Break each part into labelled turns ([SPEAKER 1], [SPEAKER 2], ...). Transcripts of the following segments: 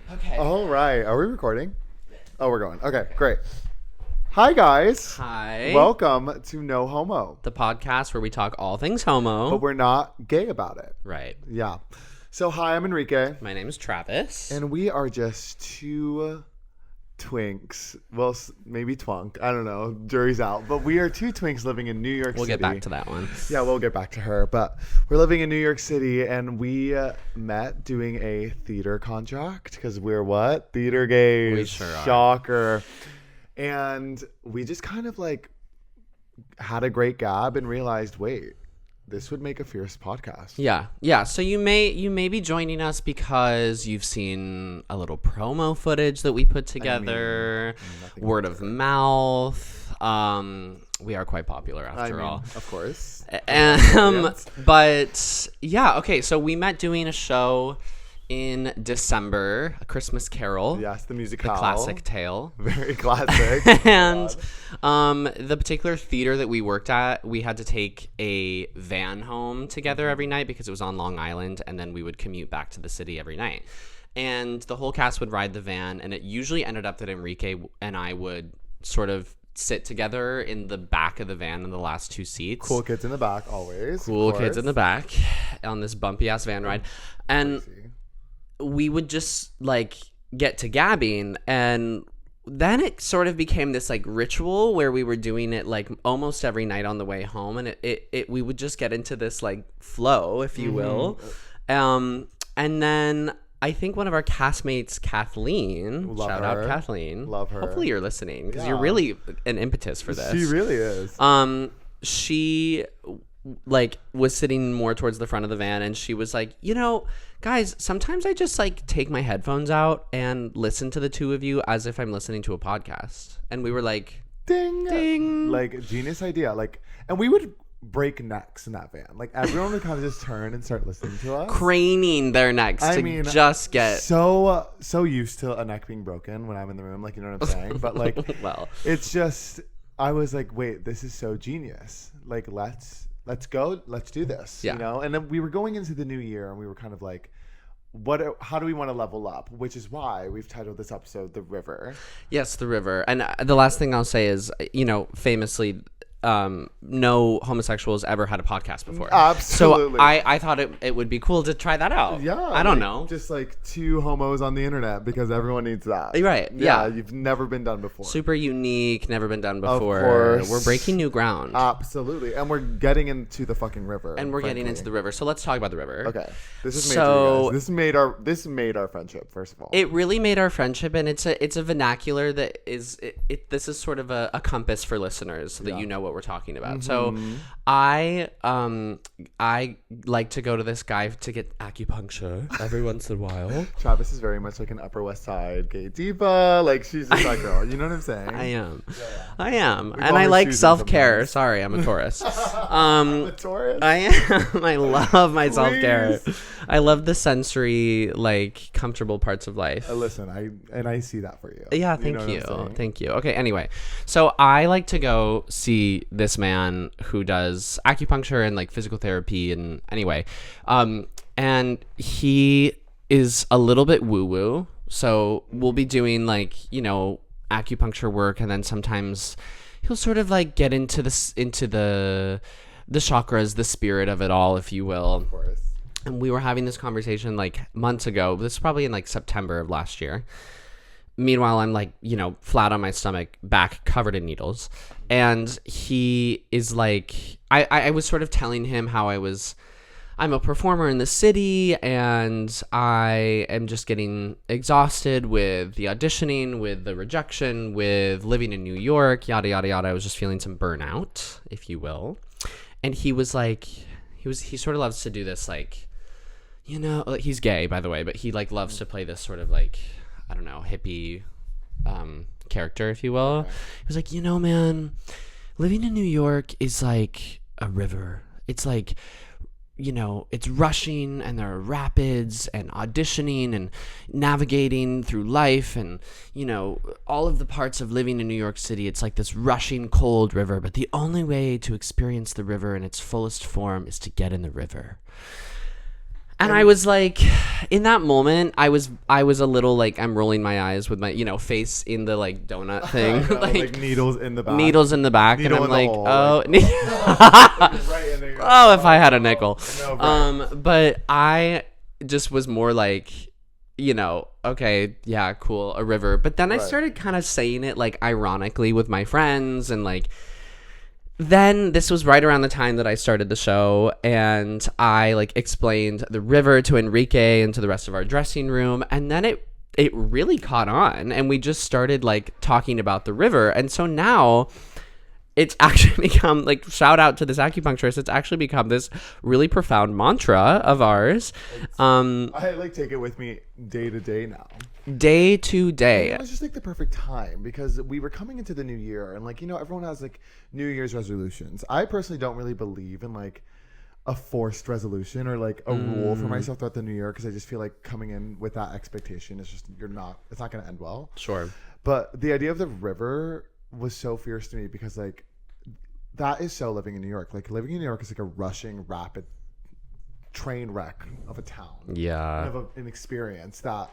[SPEAKER 1] Okay.
[SPEAKER 2] All right. Are we recording? Oh, we're going. Okay, great. Hi, guys.
[SPEAKER 1] Hi.
[SPEAKER 2] Welcome to No Homo.
[SPEAKER 1] The podcast where we talk all things homo.
[SPEAKER 2] But we're not gay about it.
[SPEAKER 1] Right.
[SPEAKER 2] Yeah. So, hi, I'm Enrique.
[SPEAKER 1] My name is Travis.
[SPEAKER 2] And we are just two twinks. Well, maybe twunk. I don't know. Jury's out. But we are two twinks living in New York City.
[SPEAKER 1] We'll get back to that one.
[SPEAKER 2] Yeah, we'll get back to her. But we're living in New York City, and we met doing a theater contract because we're what? Theater gays.
[SPEAKER 1] We sure are.
[SPEAKER 2] Shocker. And we just kind of like had a great gab and realized, wait, this would make a fierce podcast.
[SPEAKER 1] Yeah. So you may be joining us because you've seen a little promo footage that we put together. Word of mouth. We are quite popular after all.
[SPEAKER 2] Of course.
[SPEAKER 1] But yeah, okay. So we met doing a show in December, A Christmas Carol.
[SPEAKER 2] Yes, the musical.
[SPEAKER 1] The classic tale.
[SPEAKER 2] Very classic.
[SPEAKER 1] And the particular theater that we worked at, we had to take a van home together every night because it was on Long Island, and then we would commute back to the city every night. And the whole cast would ride the van, and it usually ended up that Enrique and I would sort of sit together in the back of the van in the last two seats.
[SPEAKER 2] Cool kids in the back, always.
[SPEAKER 1] Cool kids in the back on this bumpy ass van ride. And we would just like get to gabbing, and then it sort of became this like ritual where we were doing it like almost every night on the way home, and it we would just get into this like flow, if you will. And then I think one of our castmates, Kathleen, shout out Kathleen,
[SPEAKER 2] love her.
[SPEAKER 1] Hopefully you're listening because you're really an impetus for this.
[SPEAKER 2] She really is.
[SPEAKER 1] She like was sitting more towards the front of the van, and she was like, guys, sometimes I just like take my headphones out and listen to the two of you as if I'm listening to a podcast. And we were like, ding,
[SPEAKER 2] like genius idea. Like, and we would break necks in that van. Like everyone would kind of just turn and start listening to us,
[SPEAKER 1] craning their necks just get
[SPEAKER 2] so used to a neck being broken when I'm in the room. Like, you know what I'm saying? But like,
[SPEAKER 1] well,
[SPEAKER 2] it's just, I was like, wait, this is so genius. Like, let's go, let's do this.
[SPEAKER 1] Yeah.
[SPEAKER 2] You know? And then we were going into the new year, and we were kind of like, how do we want to level up? Which is why we've titled this episode The River.
[SPEAKER 1] Yes, The River. And the last thing I'll say is, famously, no homosexuals ever had a podcast before.
[SPEAKER 2] Absolutely.
[SPEAKER 1] So I thought it would be cool to try that out.
[SPEAKER 2] Yeah.
[SPEAKER 1] I don't know.
[SPEAKER 2] Just like two homos on the internet, because everyone needs that.
[SPEAKER 1] Right. Yeah.
[SPEAKER 2] You've never been done before.
[SPEAKER 1] Super unique, never been done before.
[SPEAKER 2] Of course.
[SPEAKER 1] We're breaking new ground.
[SPEAKER 2] Absolutely. And we're getting into the fucking river.
[SPEAKER 1] And we're getting into the river. So let's talk about the river.
[SPEAKER 2] Okay. This is made for you guys. This made our friendship, first of all.
[SPEAKER 1] It really made our friendship, and it's a vernacular that is this is sort of a compass for listeners so that you know what we're talking about. So I like to go to this guy to get acupuncture every once in a while.
[SPEAKER 2] Travis is very much like an Upper West Side gay diva. Like, she's just that girl. You know what I'm saying?
[SPEAKER 1] I am.
[SPEAKER 2] Yeah.
[SPEAKER 1] I am. And I like self-care. Sorry, I'm a Taurus.
[SPEAKER 2] A Taurus?
[SPEAKER 1] I am. I love my self-care. I love the sensory, like, comfortable parts of life.
[SPEAKER 2] Listen, I see that for you.
[SPEAKER 1] Yeah, thank you. Thank you. Okay, anyway. So I like to go see this man who does acupuncture and like physical therapy, and anyway, and he is a little bit woo-woo. So we'll be doing like, acupuncture work, and then sometimes he'll sort of like get into the chakras, the spirit of it all, if you will.
[SPEAKER 2] Of course.
[SPEAKER 1] And we were having this conversation like months ago. This is probably in like September of last year. Meanwhile, I'm like, flat on my stomach, back covered in needles. And he is like, I was sort of telling him how I'm a performer in the city, and I am just getting exhausted with the auditioning, with the rejection, with living in New York, yada, yada, yada. I was just feeling some burnout, if you will. And he was like, he sort of loves to do this, like, he's gay, by the way, but he like loves to play this sort of like, I don't know, hippie character, if you will. Okay. He was like, man, living in New York is like a river. It's like, it's rushing, and there are rapids and auditioning and navigating through life, and, all of the parts of living in New York City. It's like this rushing, cold river, but the only way to experience the river in its fullest form is to get in the river. And I was like, in that moment, I was a little like, I'm rolling my eyes with my, face in the like donut thing.
[SPEAKER 2] I know, like needles in the back.
[SPEAKER 1] Needles in the back.
[SPEAKER 2] Needle
[SPEAKER 1] and I'm
[SPEAKER 2] in the
[SPEAKER 1] like,
[SPEAKER 2] hole,
[SPEAKER 1] oh.
[SPEAKER 2] Right in there.
[SPEAKER 1] Oh, if I had a nickel.
[SPEAKER 2] No, right.
[SPEAKER 1] But I just was more like, okay, yeah, cool, a river. But then I started kind of saying it like ironically with my friends, and like, then this was right around the time that I started the show, and I like explained the river to Enrique and to the rest of our dressing room, and then it really caught on, and we just started like talking about the river. And so now it's actually become, like, shout out to this acupuncturist, it's actually become this really profound mantra of ours.
[SPEAKER 2] I like take it with me day to day now.
[SPEAKER 1] Day to day.
[SPEAKER 2] It was just like the perfect time because we were coming into the new year, and like, everyone has like New Year's resolutions. I personally don't really believe in like a forced resolution or like a rule for myself throughout the new year, because I just feel like coming in with that expectation is just it's not going to end well.
[SPEAKER 1] Sure.
[SPEAKER 2] But the idea of the river was so fierce to me because like that is so living in New York. Like living in New York is like a rushing, rapid train wreck of a town.
[SPEAKER 1] Yeah.
[SPEAKER 2] Of an experience that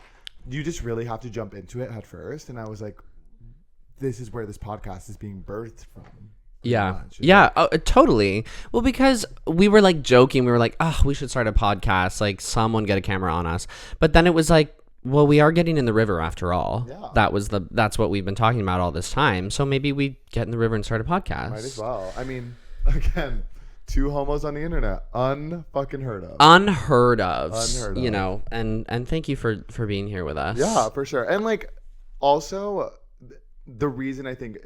[SPEAKER 2] you just really have to jump into it head first. And I was like, this is where this podcast is being birthed from.
[SPEAKER 1] Yeah. Yeah, totally. Well, because we were like joking. We were like, oh, we should start a podcast. Like someone get a camera on us. But then it was like, well, we are getting in the river after all. Yeah. That's what we've been talking about all this time. So maybe we get in the river and start a podcast.
[SPEAKER 2] Might as well. I mean, again, two homos on the internet, unfucking heard of.
[SPEAKER 1] Unheard of. And thank you for being here with us.
[SPEAKER 2] Yeah, for sure. And like, also, the reason I think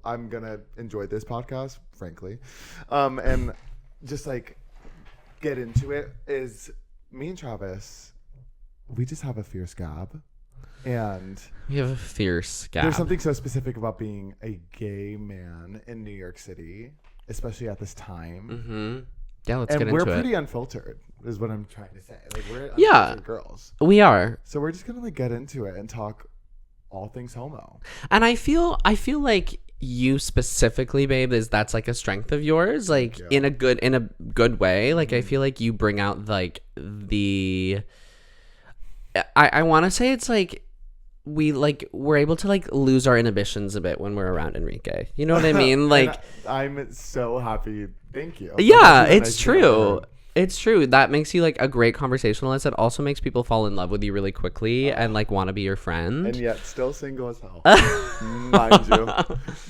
[SPEAKER 2] I'm gonna enjoy this podcast, frankly, and just like get into it is me and Travis. We just have a fierce gab, and
[SPEAKER 1] we have a fierce gab.
[SPEAKER 2] There's something so specific about being a gay man in New York City, especially at this time.
[SPEAKER 1] Mm-hmm. Yeah, let's get into it.
[SPEAKER 2] And we're pretty unfiltered, is what I'm trying to say. Like we're unfiltered girls.
[SPEAKER 1] We are.
[SPEAKER 2] So we're just gonna like get into it and talk all things homo.
[SPEAKER 1] And I feel like you specifically, babe, that's like a strength of yours, like in a good way. Like I feel like you bring out like the. I want to say it's like we're able to like lose our inhibitions a bit when we're around Enrique. You know what I mean? Like
[SPEAKER 2] I'm so happy. Thank you.
[SPEAKER 1] Yeah, it's true. It's true. That makes you like a great conversationalist. It also makes people fall in love with you really quickly and like want to be your friend.
[SPEAKER 2] And yet still single as hell.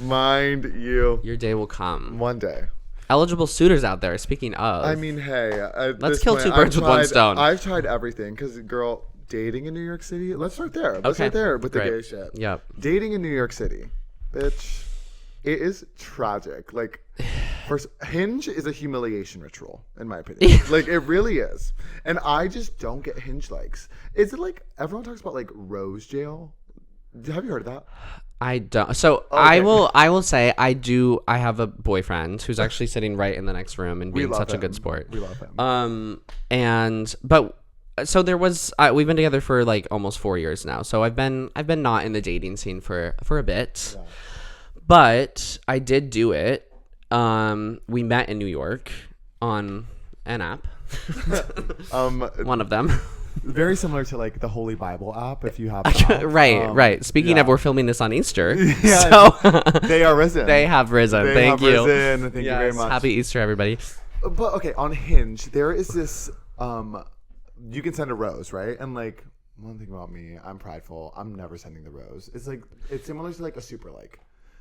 [SPEAKER 2] Mind you.
[SPEAKER 1] Your day will come.
[SPEAKER 2] One day.
[SPEAKER 1] Eligible suitors out there. Speaking of.
[SPEAKER 2] I mean, hey.
[SPEAKER 1] Let's kill two birds with one stone.
[SPEAKER 2] I've tried everything because, girl, dating in New York City. Let's start there. Let's start there with the gay shit.
[SPEAKER 1] Yep.
[SPEAKER 2] Dating in New York City. Bitch. It is tragic. Like, first, Hinge is a humiliation ritual, in my opinion. Like, it really is. And I just don't get Hinge likes. Is it like, everyone talks about, like, Rose Jail? Have you heard of that?
[SPEAKER 1] I don't. So, okay. I will say, I have a boyfriend who's actually sitting right in the next room and being such a good sport.
[SPEAKER 2] We love him.
[SPEAKER 1] So there was, we've been together for, like, almost 4 years now. So I've been not in the dating scene for a bit. Yeah. But I did do it. We met in New York on an app. One of them.
[SPEAKER 2] Very similar to like the Holy Bible app, if you have that.
[SPEAKER 1] Right. Speaking of, we're filming this on Easter.
[SPEAKER 2] Yeah, so they are risen.
[SPEAKER 1] They have risen. Thank you.
[SPEAKER 2] Thank you very much.
[SPEAKER 1] Happy Easter, everybody.
[SPEAKER 2] But okay, on Hinge, there is this. You can send a rose, right? And like one thing about me, I'm prideful. I'm never sending the rose. It's similar to like a super like.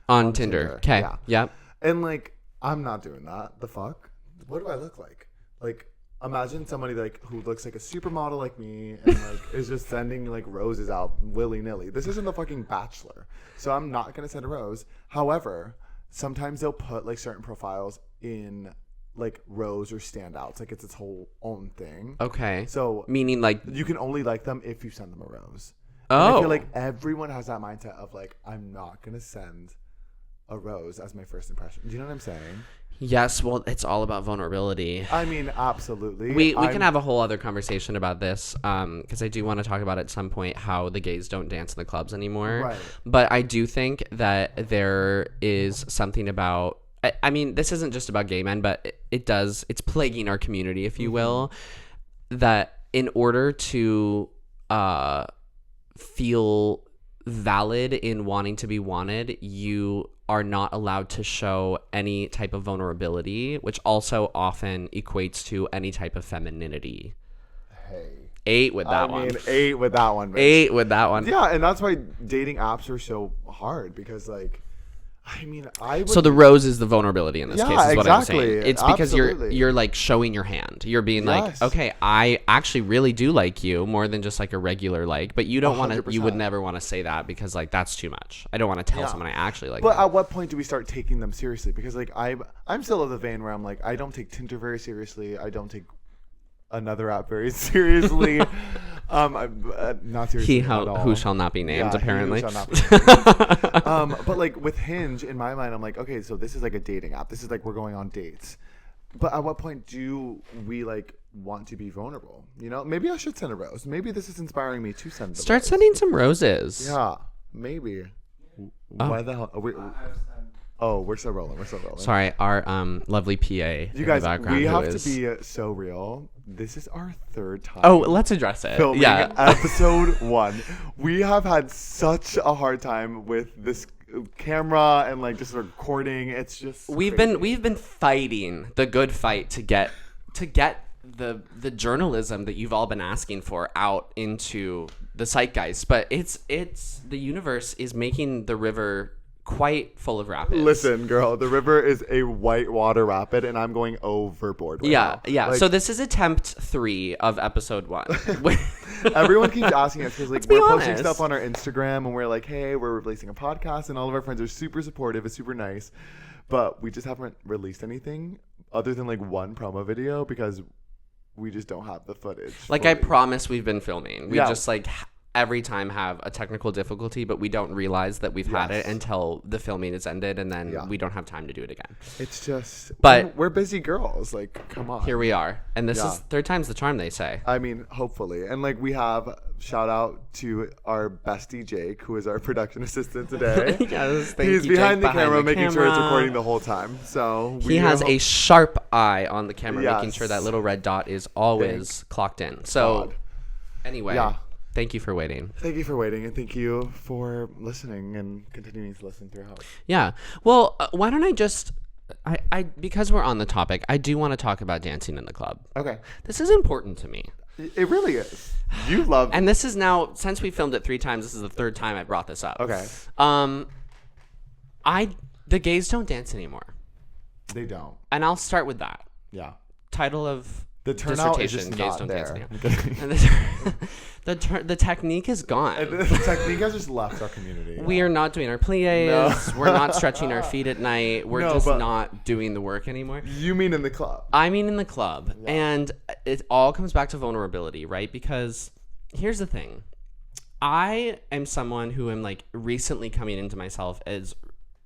[SPEAKER 1] On Tinder. Okay. Yeah. Yep.
[SPEAKER 2] And like, I'm not doing that. The fuck? What do I look like? Like, imagine somebody like who looks like a supermodel like me and like is just sending like roses out willy nilly. This isn't the fucking Bachelor, so I'm not gonna send a rose. However, sometimes they'll put like certain profiles in like rose or standouts, like it's its whole own thing.
[SPEAKER 1] Okay.
[SPEAKER 2] So
[SPEAKER 1] meaning like
[SPEAKER 2] you can only like them if you send them a rose.
[SPEAKER 1] Oh.
[SPEAKER 2] And I feel like everyone has that mindset of like, I'm not gonna send a rose as my first impression. Do you know what I'm saying?
[SPEAKER 1] Yes, well, it's all about vulnerability.
[SPEAKER 2] I mean, absolutely.
[SPEAKER 1] We can have a whole other conversation about this because I do want to talk about at some point how the gays don't dance in the clubs anymore.
[SPEAKER 2] Right.
[SPEAKER 1] But I do think that there is something about, I mean, this isn't just about gay men, but it's plaguing our community, if you will. that in order to feel valid in wanting to be wanted, you are not allowed to show any type of vulnerability, which also often equates to any type of femininity.
[SPEAKER 2] Hey.
[SPEAKER 1] 8 with that one.
[SPEAKER 2] 8 with that one. Bitch.
[SPEAKER 1] 8 with that one.
[SPEAKER 2] Yeah, and that's why dating apps are so hard because, like, I mean, I would...
[SPEAKER 1] So the rose is the vulnerability in this case, is what
[SPEAKER 2] exactly.
[SPEAKER 1] I'm saying. It's because
[SPEAKER 2] Absolutely.
[SPEAKER 1] you're like showing your hand. You're being
[SPEAKER 2] Yes.
[SPEAKER 1] like, okay, I actually really do like you more than just like a regular like. But you don't want to. You would
[SPEAKER 2] 100%.
[SPEAKER 1] never want to say that because like that's too much. I don't want to tell someone I actually like.
[SPEAKER 2] But
[SPEAKER 1] them.
[SPEAKER 2] at what point do we start taking them seriously? Because like I'm still of the vein where I'm like, I don't take Tinder very seriously. I don't take another app very seriously. I'm not seriously at all.
[SPEAKER 1] Who shall not be named,
[SPEAKER 2] Yeah,
[SPEAKER 1] apparently.
[SPEAKER 2] who shall not be named. But like with Hinge, in my mind, I'm like, okay, so this is like a dating app. This is like we're going on dates. But at what point do we like want to be vulnerable? You know, maybe I should send a rose. Maybe this is inspiring me to send.
[SPEAKER 1] Start sending some roses.
[SPEAKER 2] Yeah, maybe. Why the hell? We're still rolling.
[SPEAKER 1] Sorry, our lovely PA.
[SPEAKER 2] You guys, we have to be so real. This is our 3rd time.
[SPEAKER 1] Oh, let's address it.
[SPEAKER 2] Filming
[SPEAKER 1] Yeah.
[SPEAKER 2] episode 1. We have had such a hard time with this camera and like just recording. It's just
[SPEAKER 1] we've
[SPEAKER 2] crazy.
[SPEAKER 1] been fighting the good fight to get the journalism that you've all been asking for out into the zeitgeist, but it's the universe is making the river quite full of rapids.
[SPEAKER 2] Listen, girl, the river is a whitewater rapid, and I'm going overboard. Right now.
[SPEAKER 1] Yeah.
[SPEAKER 2] Like,
[SPEAKER 1] So this is attempt 3 of episode 1.
[SPEAKER 2] everyone keeps asking us because like
[SPEAKER 1] Let's be
[SPEAKER 2] we're posting
[SPEAKER 1] honest.
[SPEAKER 2] stuff on our Instagram, and we're like, hey, we're releasing a podcast, and all of our friends are super supportive. It's super nice, but we just haven't released anything other than like one promo video because we just don't have the footage.
[SPEAKER 1] Like I promise, we've been filming. We
[SPEAKER 2] Yeah.
[SPEAKER 1] just like every time have a technical difficulty, but we don't realize that we've had it
[SPEAKER 2] Yes.
[SPEAKER 1] until the filming is ended, and then
[SPEAKER 2] Yeah.
[SPEAKER 1] we don't have time to do it again.
[SPEAKER 2] It's just,
[SPEAKER 1] But-
[SPEAKER 2] we're busy girls. Like, come on.
[SPEAKER 1] Here we are, and this
[SPEAKER 2] Yeah.
[SPEAKER 1] is 3rd time's the charm, they say.
[SPEAKER 2] I mean, hopefully. And like we have shout out to our bestie Jake, who is our production assistant today.
[SPEAKER 1] Yes, thank
[SPEAKER 2] He's
[SPEAKER 1] you,
[SPEAKER 2] behind
[SPEAKER 1] Jake,
[SPEAKER 2] the camera,
[SPEAKER 1] the
[SPEAKER 2] making sure it's
[SPEAKER 1] camera.
[SPEAKER 2] recording the whole time. So
[SPEAKER 1] He has a sharp eye on the camera, making
[SPEAKER 2] Yes.
[SPEAKER 1] sure that little red dot is always clocked in. So,
[SPEAKER 2] God.
[SPEAKER 1] anyway,
[SPEAKER 2] Yeah.
[SPEAKER 1] thank you for waiting.
[SPEAKER 2] Thank you for waiting, and thank you for listening and continuing to listen throughout.
[SPEAKER 1] Yeah. Well, why don't I just, I because we're on the topic, I do want to talk about dancing in the club.
[SPEAKER 2] Okay.
[SPEAKER 1] This is important to me.
[SPEAKER 2] It really is. You love
[SPEAKER 1] And this is now, since we filmed it 3 times, this is the 3rd time I brought this up.
[SPEAKER 2] Okay.
[SPEAKER 1] The gays don't dance anymore.
[SPEAKER 2] They don't.
[SPEAKER 1] And I'll start with that.
[SPEAKER 2] Yeah.
[SPEAKER 1] Title of
[SPEAKER 2] The turnout is
[SPEAKER 1] dissertation,
[SPEAKER 2] just
[SPEAKER 1] gays
[SPEAKER 2] not
[SPEAKER 1] don't
[SPEAKER 2] there.
[SPEAKER 1] dance
[SPEAKER 2] I'm
[SPEAKER 1] anymore.
[SPEAKER 2] kidding.
[SPEAKER 1] And the technique is gone.
[SPEAKER 2] The technique has just left our community.
[SPEAKER 1] We are not doing our plies.
[SPEAKER 2] No.
[SPEAKER 1] We're not stretching our feet at night. We're
[SPEAKER 2] No,
[SPEAKER 1] just
[SPEAKER 2] but-
[SPEAKER 1] not doing the work anymore.
[SPEAKER 2] You mean in the club?
[SPEAKER 1] I mean, in the club. And it all comes back to vulnerability, right? Because here's the thing. I am someone who am like recently coming into myself as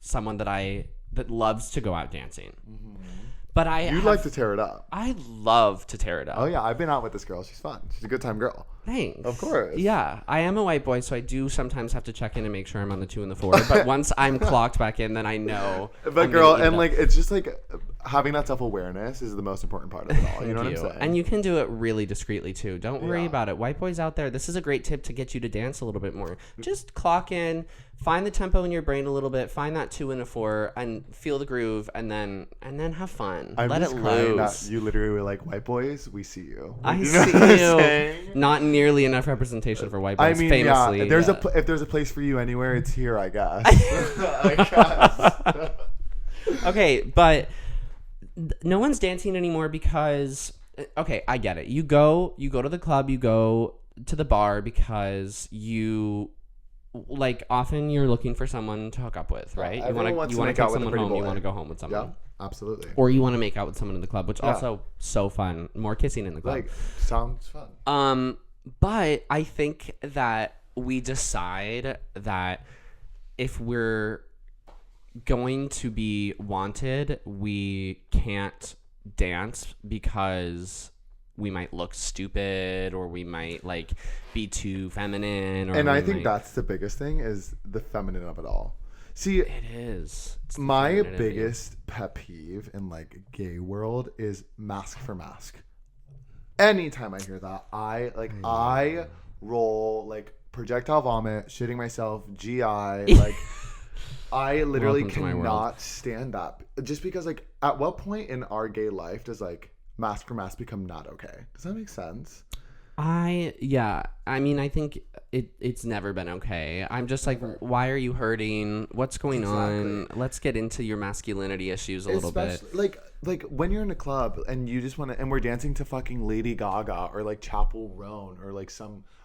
[SPEAKER 1] someone that loves to go out dancing. But
[SPEAKER 2] You like to tear it up.
[SPEAKER 1] I love to tear it up.
[SPEAKER 2] Oh yeah, I've been out with this girl. She's fun. She's a good time girl.
[SPEAKER 1] Thanks.
[SPEAKER 2] Of course.
[SPEAKER 1] Yeah, I am a white boy, so I do sometimes have to check in and make sure I'm on the 2 and the 4. But once I'm clocked back in, then I know.
[SPEAKER 2] But
[SPEAKER 1] I'm
[SPEAKER 2] girl,
[SPEAKER 1] gonna eat it
[SPEAKER 2] and
[SPEAKER 1] up.
[SPEAKER 2] like it's just like having that self-awareness is the most important part of it all. You know what I'm saying?
[SPEAKER 1] And you can do it really discreetly too. Don't worry
[SPEAKER 2] Yeah.
[SPEAKER 1] about it. White boys out there, this is a great tip to get you to dance a little bit more. Just clock in, find the tempo in your brain a little bit, find that 2 and a 4, and feel the groove, and then have fun.
[SPEAKER 2] I'm
[SPEAKER 1] Let
[SPEAKER 2] just
[SPEAKER 1] it
[SPEAKER 2] crying that
[SPEAKER 1] loose.
[SPEAKER 2] you literally were like, white boys, we see you.
[SPEAKER 1] I
[SPEAKER 2] You
[SPEAKER 1] see
[SPEAKER 2] know what I'm
[SPEAKER 1] you.
[SPEAKER 2] saying?
[SPEAKER 1] Not nearly enough representation for white boys.
[SPEAKER 2] I mean,
[SPEAKER 1] famously.
[SPEAKER 2] yeah. There's
[SPEAKER 1] yeah.
[SPEAKER 2] if there's a place for you anywhere, it's here, I guess. I guess.
[SPEAKER 1] Okay, but no one's dancing anymore because okay, I get it. You go to the club, you go to the bar because you like often you're looking for someone to hook up with, right?
[SPEAKER 2] everyone wants
[SPEAKER 1] you
[SPEAKER 2] to
[SPEAKER 1] want
[SPEAKER 2] make
[SPEAKER 1] to
[SPEAKER 2] out
[SPEAKER 1] take
[SPEAKER 2] with a
[SPEAKER 1] someone
[SPEAKER 2] pretty
[SPEAKER 1] home, you
[SPEAKER 2] boy.
[SPEAKER 1] want to go home with someone.
[SPEAKER 2] Yeah, absolutely.
[SPEAKER 1] Or you want to make out with someone in the club, which
[SPEAKER 2] Yeah.
[SPEAKER 1] also so fun. More kissing in the club.
[SPEAKER 2] Like, sounds fun.
[SPEAKER 1] But I think that we decide that if we're going to be wanted, we can't dance because we might look stupid or we might like be too feminine. Or
[SPEAKER 2] And I
[SPEAKER 1] we
[SPEAKER 2] think
[SPEAKER 1] might-
[SPEAKER 2] that's the biggest thing is the feminine of it all. See,
[SPEAKER 1] it is. It's the
[SPEAKER 2] my
[SPEAKER 1] femininity.
[SPEAKER 2] biggest pet peeve in like gay world is mask for mask. anytime I hear that, I roll like projectile vomit, shitting myself, GI, like I literally
[SPEAKER 1] Welcome to my world.
[SPEAKER 2] cannot stand that. Just because like at what point in our gay life does like mask for mask become not okay? Does that make sense?
[SPEAKER 1] I mean, I think it's never been okay. I'm just like, why are you hurting? What's going on? Let's get into your masculinity issues a little bit.
[SPEAKER 2] Like when you're in a club and you just want to, and we're dancing to fucking Lady Gaga or like Chapel Roan or like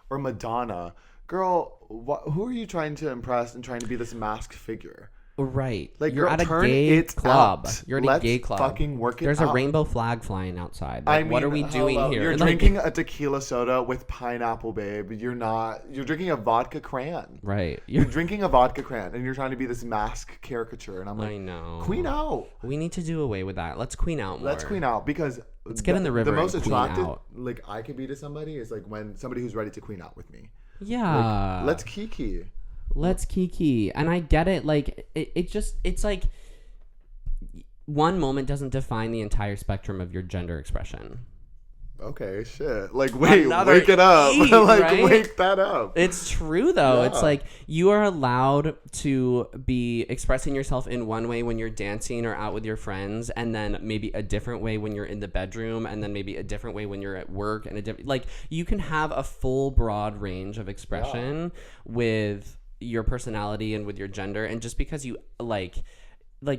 [SPEAKER 2] or Madonna. Girl, who are you trying to impress and trying to be this masked figure?
[SPEAKER 1] Right.
[SPEAKER 2] Like,
[SPEAKER 1] you're
[SPEAKER 2] girl,
[SPEAKER 1] at a
[SPEAKER 2] turn
[SPEAKER 1] gay
[SPEAKER 2] it
[SPEAKER 1] club.
[SPEAKER 2] out.
[SPEAKER 1] You're at
[SPEAKER 2] Let's
[SPEAKER 1] a gay club.
[SPEAKER 2] fucking work it
[SPEAKER 1] There's
[SPEAKER 2] out.
[SPEAKER 1] a rainbow flag flying outside.
[SPEAKER 2] I
[SPEAKER 1] Like,
[SPEAKER 2] mean,
[SPEAKER 1] what are we doing here?
[SPEAKER 2] You're
[SPEAKER 1] Like,
[SPEAKER 2] drinking a tequila soda with pineapple, babe. You're drinking a vodka cran.
[SPEAKER 1] Right.
[SPEAKER 2] You're drinking a vodka cran and you're trying to be this mask caricature. And I'm like,
[SPEAKER 1] I know.
[SPEAKER 2] Queen out.
[SPEAKER 1] We need to do away with that. Let's queen out more.
[SPEAKER 2] Let's queen out because
[SPEAKER 1] let's get in the river.
[SPEAKER 2] The most
[SPEAKER 1] and queen
[SPEAKER 2] attractive,
[SPEAKER 1] out.
[SPEAKER 2] like I could be to somebody is like when somebody who's ready to queen out with me.
[SPEAKER 1] Yeah.
[SPEAKER 2] Like, let's kiki.
[SPEAKER 1] Let's kiki. And I get it. Like it's like one moment doesn't define the entire spectrum of your gender expression.
[SPEAKER 2] Okay, shit. Like, wait,
[SPEAKER 1] Another
[SPEAKER 2] wake it up.
[SPEAKER 1] E,
[SPEAKER 2] Like,
[SPEAKER 1] right?
[SPEAKER 2] wake that up.
[SPEAKER 1] It's true, though.
[SPEAKER 2] Yeah.
[SPEAKER 1] It's like you are allowed to be expressing yourself in one way when you're dancing or out with your friends, and then maybe a different way when you're in the bedroom, and then maybe a different way when you're at work, and like you can have a full broad range of expression with your personality and with your gender, and just because you like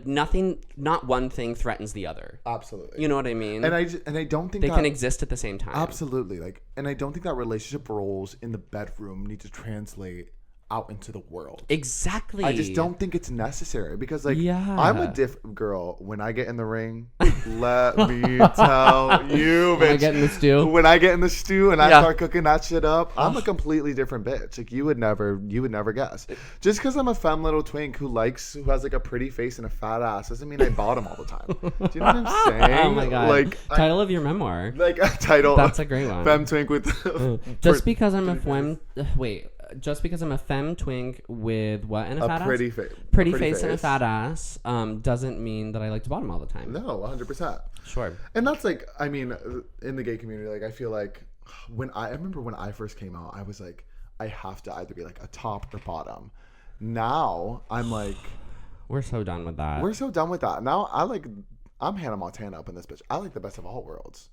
[SPEAKER 1] nothing, not one thing threatens the other.
[SPEAKER 2] Absolutely.
[SPEAKER 1] You know what I mean?
[SPEAKER 2] And I don't think
[SPEAKER 1] they can exist at the same time.
[SPEAKER 2] Absolutely. Like, and I don't think that relationship roles in the bedroom need to translate out into the world.
[SPEAKER 1] Exactly.
[SPEAKER 2] I just don't think it's necessary because like I'm a different girl. When I get in the ring, let me tell you, bitch.
[SPEAKER 1] When I get in the stew.
[SPEAKER 2] When I get in the stew and I start cooking that shit up, I'm a completely different bitch. Like you would never guess. Just because I'm a femme little twink who has like a pretty face and a fat ass doesn't mean I bottom all the time. Do you know what I'm saying?
[SPEAKER 1] Oh my god.
[SPEAKER 2] Like
[SPEAKER 1] title of your memoir.
[SPEAKER 2] Like a title.
[SPEAKER 1] That's a great one.
[SPEAKER 2] Femme twink with
[SPEAKER 1] just because I'm a just because I'm a femme twink with what and a fat
[SPEAKER 2] pretty
[SPEAKER 1] ass?
[SPEAKER 2] face.
[SPEAKER 1] Pretty face and a fat ass doesn't mean that I like to bottom all the time.
[SPEAKER 2] No, 100%.
[SPEAKER 1] Sure.
[SPEAKER 2] And that's like, I mean, in the gay community, like I feel like I remember when I first came out, I was like, I have to either be like a top or bottom. Now I'm like,
[SPEAKER 1] we're so done with that.
[SPEAKER 2] We're so done with that. Now I'm Hannah Montana up in this bitch. I like the best of all worlds.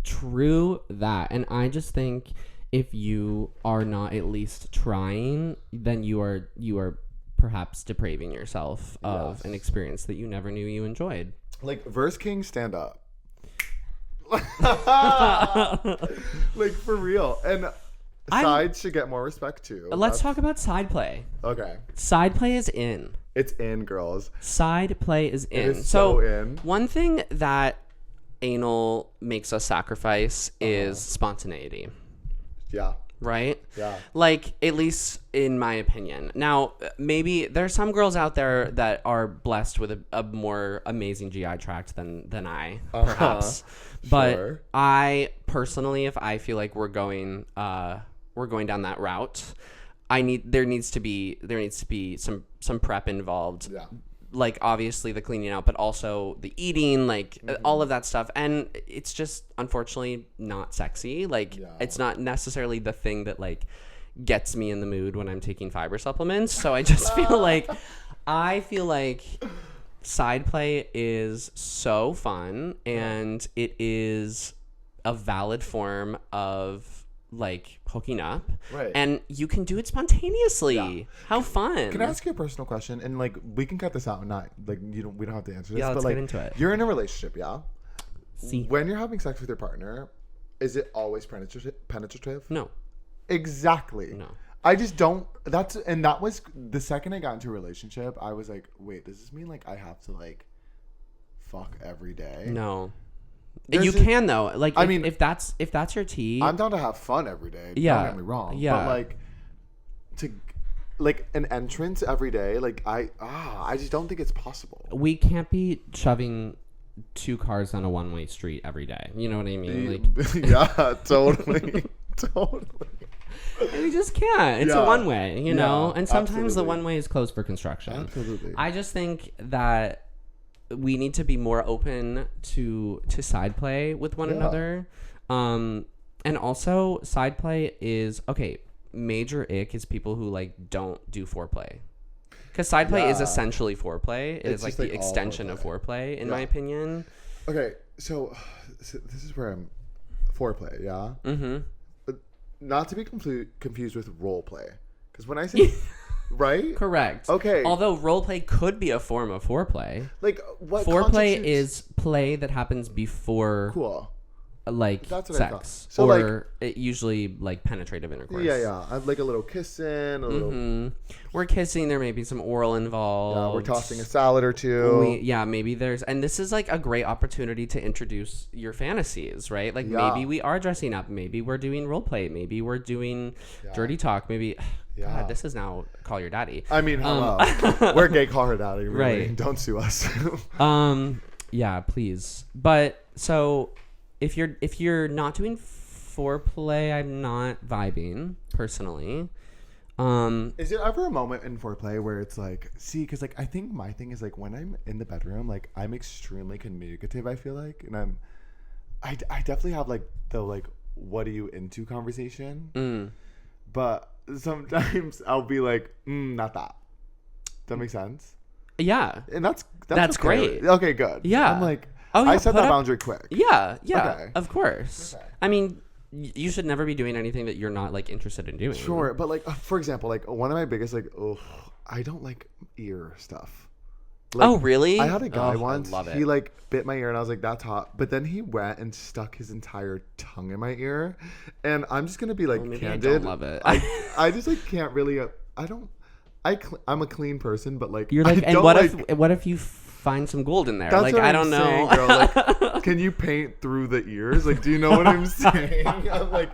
[SPEAKER 1] True that. And I just think if you are not at least trying, then you are perhaps depraving yourself of an experience that you never knew you enjoyed.
[SPEAKER 2] Like Verse King, stand up. Like for real. And sides should get more respect too.
[SPEAKER 1] Let's talk about side play.
[SPEAKER 2] Okay.
[SPEAKER 1] Side play is in.
[SPEAKER 2] It's in, girls.
[SPEAKER 1] Side play is in.
[SPEAKER 2] It is so in.
[SPEAKER 1] One thing that anal makes us sacrifice is spontaneity.
[SPEAKER 2] Yeah.
[SPEAKER 1] Right?
[SPEAKER 2] Yeah.
[SPEAKER 1] Like, at least in my opinion. Now, maybe there's some girls out there that are blessed with a more amazing GI tract than I, perhaps. But
[SPEAKER 2] sure.
[SPEAKER 1] I personally, if I feel like we're going down that route, there needs to be some prep involved.
[SPEAKER 2] Yeah.
[SPEAKER 1] Like obviously the cleaning out, but also the eating, like all of that stuff. And it's just unfortunately not sexy. Like it's not necessarily the thing that like gets me in the mood when I'm taking fiber supplements. So I just feel like side play is so fun, and it is a valid form of like hooking up,
[SPEAKER 2] right?
[SPEAKER 1] And you can do it spontaneously. Yeah. How fun!
[SPEAKER 2] Can I ask you a personal question? And like, we can cut this out and not like we don't have to answer this.
[SPEAKER 1] Yeah, let's
[SPEAKER 2] but, like,
[SPEAKER 1] get into it.
[SPEAKER 2] You're in a relationship, yeah.
[SPEAKER 1] See,
[SPEAKER 2] when you're having sex with your partner, is it always penetrative?
[SPEAKER 1] No.
[SPEAKER 2] Exactly.
[SPEAKER 1] No.
[SPEAKER 2] I just don't. That was the second I got into a relationship. I was like, wait, does this mean like I have to like fuck every day?
[SPEAKER 1] No. You can though. Like, I mean, if that's your tea,
[SPEAKER 2] I'm down to have fun every day.
[SPEAKER 1] Yeah,
[SPEAKER 2] don't get me wrong.
[SPEAKER 1] Yeah,
[SPEAKER 2] but like to like an entrance every day, like I just don't think it's possible.
[SPEAKER 1] We can't be shoving 2 cars on a one-way street every day. You know what I mean? Like,
[SPEAKER 2] yeah, totally, totally.
[SPEAKER 1] We just can't. It's a one-way, you know. And sometimes
[SPEAKER 2] absolutely.
[SPEAKER 1] the one-way is closed for construction.
[SPEAKER 2] Absolutely.
[SPEAKER 1] I just think that we need to be more open to side play with one another. And also side play is okay. Major ick is people who like don't do foreplay. Because side play is essentially foreplay. It is like the extension of foreplay, in my opinion.
[SPEAKER 2] Okay, so this is where I'm foreplay, yeah? Mm-hmm. But not to be confused with role play. Because when I say, right?
[SPEAKER 1] Correct.
[SPEAKER 2] Okay.
[SPEAKER 1] Although role play could be a form of foreplay.
[SPEAKER 2] Like, what
[SPEAKER 1] foreplay is play that happens before...
[SPEAKER 2] Cool.
[SPEAKER 1] Like
[SPEAKER 2] that's what
[SPEAKER 1] sex,
[SPEAKER 2] so
[SPEAKER 1] or it usually like penetrative intercourse.
[SPEAKER 2] Yeah. I'd like a little kissing, a little.
[SPEAKER 1] We're kissing. There may be some oral involved.
[SPEAKER 2] Yeah, we're tossing a salad or two.
[SPEAKER 1] Maybe there's, and this is like a great opportunity to introduce your fantasies, right? Like maybe we are dressing up. Maybe we're doing role play. Maybe we're doing dirty talk. Maybe. God, this is now Call Your Daddy.
[SPEAKER 2] I mean, hello. We're gay. Call her daddy. Really. Right? Don't sue us.
[SPEAKER 1] Yeah, please. But so. If you're not doing foreplay, I'm not vibing personally.
[SPEAKER 2] Is there ever a moment in foreplay where it's like, see, because like I think my thing is like when I'm in the bedroom, like I'm extremely communicative. I feel like, and I definitely have like the like what are you into conversation, but sometimes I'll be like not that. Does that make sense?
[SPEAKER 1] Yeah,
[SPEAKER 2] and that's
[SPEAKER 1] okay. Great.
[SPEAKER 2] Okay, good.
[SPEAKER 1] Yeah,
[SPEAKER 2] I'm like. I set that boundary quick.
[SPEAKER 1] Yeah, okay. Of course. Okay. I mean, you should never be doing anything that you're not like interested in doing.
[SPEAKER 2] Sure, but like for example, like one of my biggest like, I don't like ear stuff. Like,
[SPEAKER 1] oh really?
[SPEAKER 2] I had a guy once.
[SPEAKER 1] I love it.
[SPEAKER 2] He like bit my ear, and I was like, "That's hot." But then he went and stuck his entire tongue in my ear, and I'm just gonna be like candid.
[SPEAKER 1] I don't love it.
[SPEAKER 2] I just like can't really. I'm a clean person, but like
[SPEAKER 1] you're like. And what if you find some gold in there?
[SPEAKER 2] That's
[SPEAKER 1] like
[SPEAKER 2] what
[SPEAKER 1] I
[SPEAKER 2] I'm
[SPEAKER 1] don't
[SPEAKER 2] saying,
[SPEAKER 1] know.
[SPEAKER 2] Girl. Like, can you paint through the ears? Like, do you know what I'm saying? I'm like,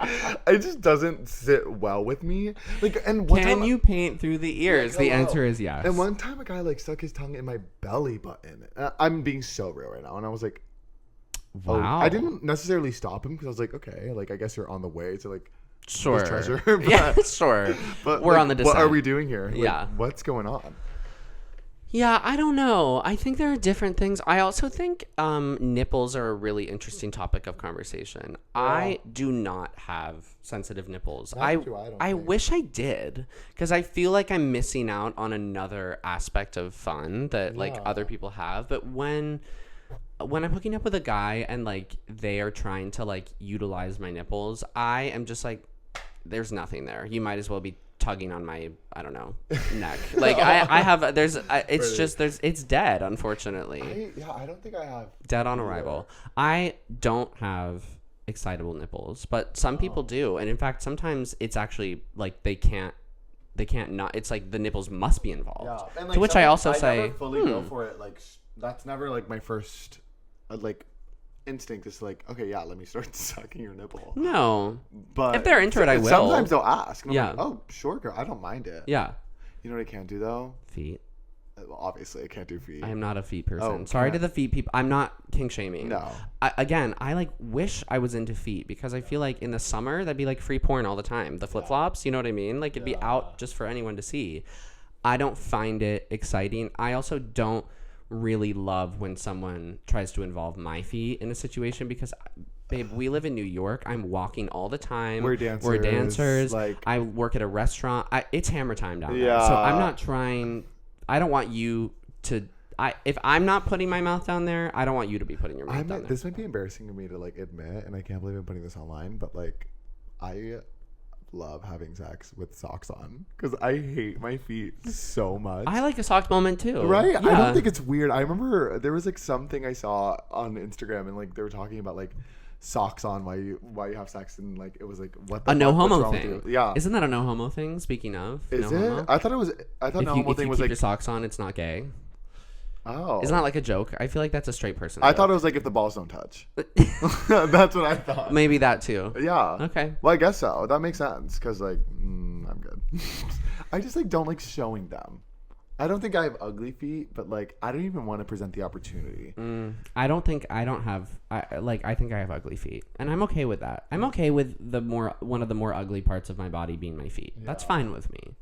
[SPEAKER 2] it just doesn't sit well with me. Like, and one
[SPEAKER 1] can
[SPEAKER 2] time,
[SPEAKER 1] you paint through the ears? Like, the answer is yes.
[SPEAKER 2] And one time, a guy like stuck his tongue in my belly button. I'm being so real right now, and I was like,
[SPEAKER 1] wow.
[SPEAKER 2] I didn't necessarily stop him because I was like, okay, like I guess you're on the way to like.
[SPEAKER 1] Sure.
[SPEAKER 2] This treasure. But,
[SPEAKER 1] yeah, sure.
[SPEAKER 2] But
[SPEAKER 1] we're
[SPEAKER 2] like,
[SPEAKER 1] on the descent.
[SPEAKER 2] What are we doing here? Like,
[SPEAKER 1] yeah.
[SPEAKER 2] What's going on?
[SPEAKER 1] Yeah, I don't know. I think there are different things. I also think nipples are a really interesting topic of conversation. Yeah. I do not have sensitive nipples. I wish I did, because I feel like I'm missing out on another aspect of fun that like other people have. But when I'm hooking up with a guy and like they are trying to like utilize my nipples, I am just like, there's nothing there. You might as well be tugging on my, I don't know, neck. Like I have, it's just, it's dead, unfortunately.
[SPEAKER 2] I don't think I have.
[SPEAKER 1] Dead on arrival. I don't have excitable nipples, but some people do. And in fact, sometimes it's actually like they can't not, it's like the nipples must be involved. Yeah. And, like, to which I also say,
[SPEAKER 2] never fully go for it. Like that's never like my first, like, instinct is like, okay, yeah, let me start sucking your nipple.
[SPEAKER 1] No,
[SPEAKER 2] but
[SPEAKER 1] if they're into it, I will.
[SPEAKER 2] Sometimes they'll ask. And I'm
[SPEAKER 1] yeah.
[SPEAKER 2] like, oh, sure, girl, I don't mind it.
[SPEAKER 1] Yeah.
[SPEAKER 2] You know what I can't do though?
[SPEAKER 1] Feet.
[SPEAKER 2] Well, obviously, I can't do feet.
[SPEAKER 1] I am not a feet person. Sorry to the feet people. I'm not kink shaming.
[SPEAKER 2] No.
[SPEAKER 1] I like wish I was into feet, because I feel like in the summer that'd be like free porn all the time. The flip flops, you know what I mean? Like it'd be out just for anyone to see. I don't find it exciting. I also don't really love when someone tries to involve my feet in a situation, because babe, we live in New York. I'm walking all the time.
[SPEAKER 2] We're dancers.
[SPEAKER 1] Like I work at a restaurant. It's hammer time down there. So I'm not trying. I don't want you to. If I'm not putting my mouth down there, I don't want you to be putting your mouth down there.
[SPEAKER 2] This might be embarrassing to me to like admit, and I can't believe I'm putting this online, but like I love having sex with socks on, because I hate my feet so much.
[SPEAKER 1] I like a socked moment too.
[SPEAKER 2] Right?
[SPEAKER 1] Yeah.
[SPEAKER 2] I don't think it's weird. I remember there was like something I saw on Instagram, and like they were talking about like socks on while you have sex, and like it was like what the
[SPEAKER 1] a no homo thing.
[SPEAKER 2] Yeah.
[SPEAKER 1] Isn't that a no homo thing? Speaking of,
[SPEAKER 2] is
[SPEAKER 1] no
[SPEAKER 2] it?
[SPEAKER 1] Homo?
[SPEAKER 2] I thought no homo thing was like
[SPEAKER 1] if you keep your socks on, it's not gay.
[SPEAKER 2] Oh.
[SPEAKER 1] Isn't that like a joke? I feel like that's a straight person
[SPEAKER 2] I
[SPEAKER 1] joke.
[SPEAKER 2] thought it was like if the balls don't touch. That's what I thought.
[SPEAKER 1] Maybe that too.
[SPEAKER 2] Yeah.
[SPEAKER 1] Okay.
[SPEAKER 2] Well, I guess so. That makes sense, because like I'm good. I just like don't like showing them. I don't think I have ugly feet, but like I don't even want to present the opportunity.
[SPEAKER 1] I think I have ugly feet, and I'm okay with that. I'm okay with one of the more ugly parts of my body being my feet. Yeah. That's fine with me.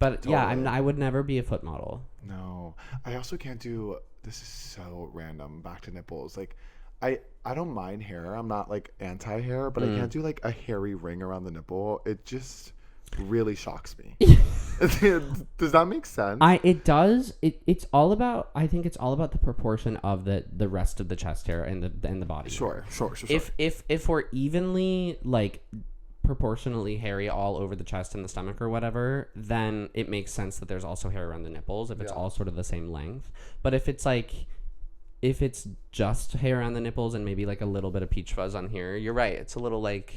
[SPEAKER 1] But totally. Yeah, I would never be a foot model.
[SPEAKER 2] No, I also can't do. This is so random. Back to nipples. Like, I don't mind hair. I'm not like anti-hair, but I can't do like a hairy ring around the nipple. It just really shocks me. Does that make sense?
[SPEAKER 1] It does. It's all about. I think it's all about the proportion of the rest of the chest hair and the body.
[SPEAKER 2] Sure.
[SPEAKER 1] If we're evenly like proportionally hairy all over the chest and the stomach or whatever, then it makes sense that there's also hair around the nipples if it's all sort of the same length. But if it's just hair on the nipples and maybe like a little bit of peach fuzz on here, you're right. It's a little like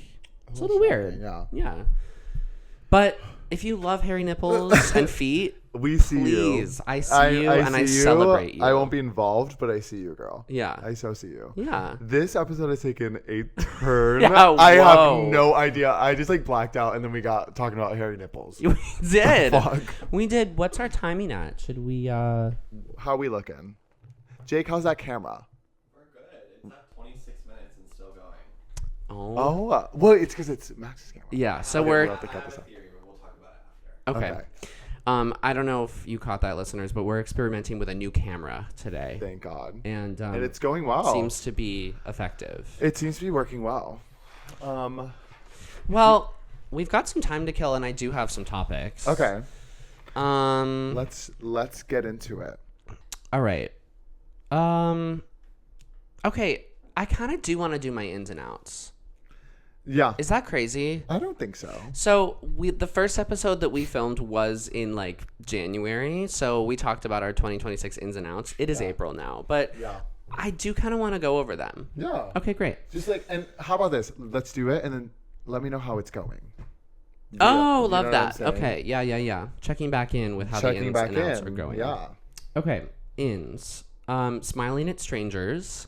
[SPEAKER 1] it's a little weird. Yeah. But if you love hairy nipples and feet,
[SPEAKER 2] we see
[SPEAKER 1] please,
[SPEAKER 2] you.
[SPEAKER 1] I see you and I celebrate you.
[SPEAKER 2] I won't be involved, but I see you, girl.
[SPEAKER 1] Yeah.
[SPEAKER 2] I so see you.
[SPEAKER 1] Yeah.
[SPEAKER 2] This episode has taken a turn.
[SPEAKER 1] Yeah,
[SPEAKER 2] I have no idea. I just like blacked out and then we got talking about hairy nipples.
[SPEAKER 1] We did.
[SPEAKER 2] Fuck.
[SPEAKER 1] We did. What's our timing at? Should we
[SPEAKER 2] How we looking? Jake, how's that camera?
[SPEAKER 3] We're good. It's at 26 minutes and still going.
[SPEAKER 2] Oh, well, it's because it's Max's camera.
[SPEAKER 1] Yeah, so
[SPEAKER 2] Okay,
[SPEAKER 1] we're
[SPEAKER 2] we'll have to cut this out.
[SPEAKER 3] Theory, but we'll talk about it after.
[SPEAKER 1] okay. I don't know if you caught that, listeners, but we're experimenting with a new camera today,
[SPEAKER 2] Thank God.
[SPEAKER 1] and
[SPEAKER 2] it's going well.
[SPEAKER 1] seems to be effective.
[SPEAKER 2] It seems to be working well.
[SPEAKER 1] Well, we've got some time to kill, and I do have some topics.
[SPEAKER 2] Okay.
[SPEAKER 1] Let's
[SPEAKER 2] get into it.
[SPEAKER 1] All right. Okay. I kind of do want to do my ins and outs.
[SPEAKER 2] Yeah.
[SPEAKER 1] Is that crazy?
[SPEAKER 2] I don't think so.
[SPEAKER 1] So the first episode that we filmed was in like January. So we talked about our 2026 ins and outs. It is April now, but I do kind of want to go over them.
[SPEAKER 2] Yeah.
[SPEAKER 1] Okay, great.
[SPEAKER 2] Just like, and how about this? Let's do it, and then let me know how it's going.
[SPEAKER 1] Oh,
[SPEAKER 2] You
[SPEAKER 1] love
[SPEAKER 2] know
[SPEAKER 1] that.
[SPEAKER 2] what I'm saying?
[SPEAKER 1] Okay, yeah. Checking back in with how the ins and outs are going.
[SPEAKER 2] Yeah.
[SPEAKER 1] Okay, ins. Smiling at strangers.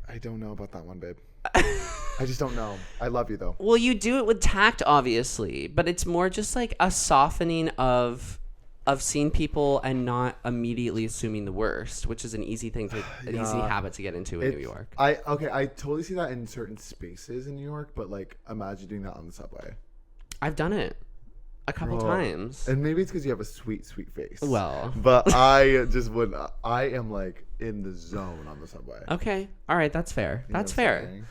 [SPEAKER 2] I don't know about that one, babe. I just don't know. I love you though.
[SPEAKER 1] Well, you do it with tact, obviously, but it's more just like a softening of seeing people and not immediately assuming the worst, which is an easy habit to get into in New York.
[SPEAKER 2] I totally see that in certain spaces in New York, but like imagine doing that on the subway.
[SPEAKER 1] I've done it a couple times.
[SPEAKER 2] And maybe it's because you have a sweet face.
[SPEAKER 1] Well.
[SPEAKER 2] But I just would. I am like in the zone on the subway.
[SPEAKER 1] Okay. All right. That's fair.
[SPEAKER 2] You know
[SPEAKER 1] That's
[SPEAKER 2] what I'm
[SPEAKER 1] fair.
[SPEAKER 2] saying?